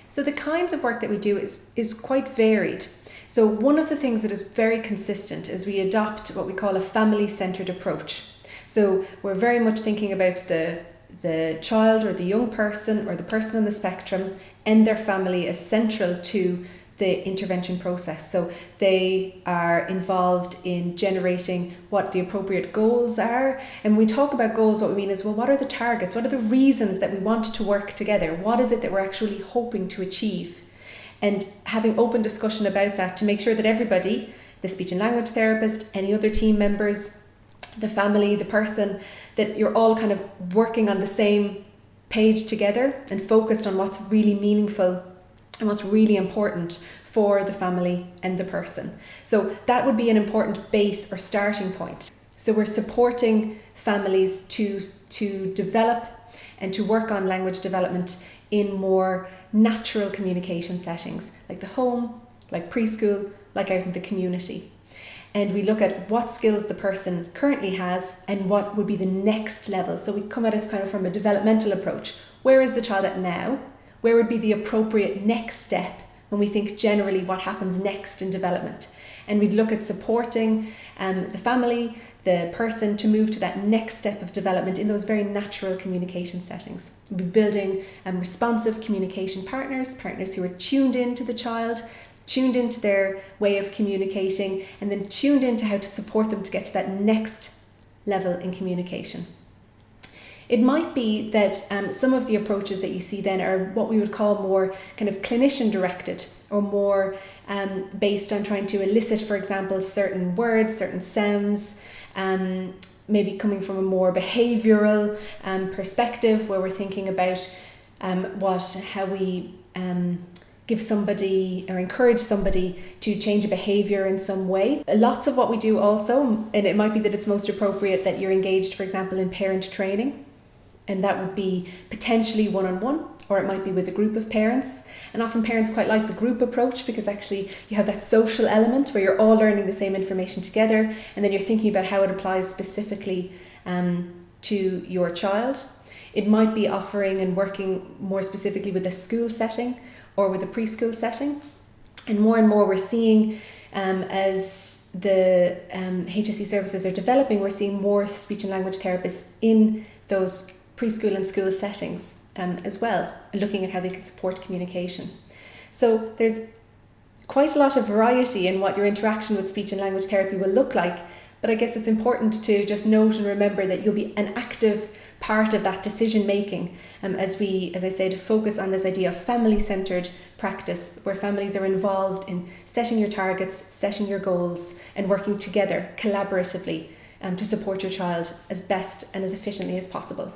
So the kinds of work that we do is quite varied. So one of the things that is very consistent is we adopt what we call a family-centered approach. So we're very much thinking about the child or the young person or the person on the spectrum and their family as central to the intervention process. So they are involved in generating what the appropriate goals are. And when we talk about goals, what we mean is, well, what are the targets? What are the reasons that we want to work together? What is it that we're actually hoping to achieve? And having open discussion about that to make sure that everybody, the speech and language therapist, any other team members, the family, the person, that you're all kind of working on the same page together and focused on what's really meaningful and what's really important for the family and the person. So that would be an important base or starting point. So we're supporting families to develop and to work on language development in more natural communication settings, like the home, like preschool, like out in the community. And we look at what skills the person currently has and what would be the next level. So we come at it kind of from a developmental approach. Where is the child at now? Where would be the appropriate next step when we think generally what happens next in development? And we'd look at supporting the family, the person to move to that next step of development in those very natural communication settings. We'd be building responsive communication partners who are tuned into the child, tuned into their way of communicating, and then tuned into how to support them to get to that next level in communication. It might be that some of the approaches that you see then are what we would call more kind of clinician directed, or more based on trying to elicit, for example, certain words, certain sounds, maybe coming from a more behavioural perspective, where we're thinking about how we give somebody or encourage somebody to change a behaviour in some way. Lots of what we do also, and it might be that it's most appropriate that you're engaged, for example, in parent training, and that would be potentially one-on-one, or it might be with a group of parents. And often parents quite like the group approach because actually you have that social element where you're all learning the same information together, and then you're thinking about how it applies specifically to your child. It might be offering and working more specifically with a school setting or with a preschool setting. And more we're seeing as the HSE services are developing, we're seeing more speech and language therapists in those preschool and school settings as well, looking at how they can support communication. So there's quite a lot of variety in what your interaction with speech and language therapy will look like, but I guess it's important to just note and remember that you'll be an active part of that decision making as I say, to focus on this idea of family-centered practice, where families are involved in setting your targets, setting your goals, and working together collaboratively to support your child as best and as efficiently as possible.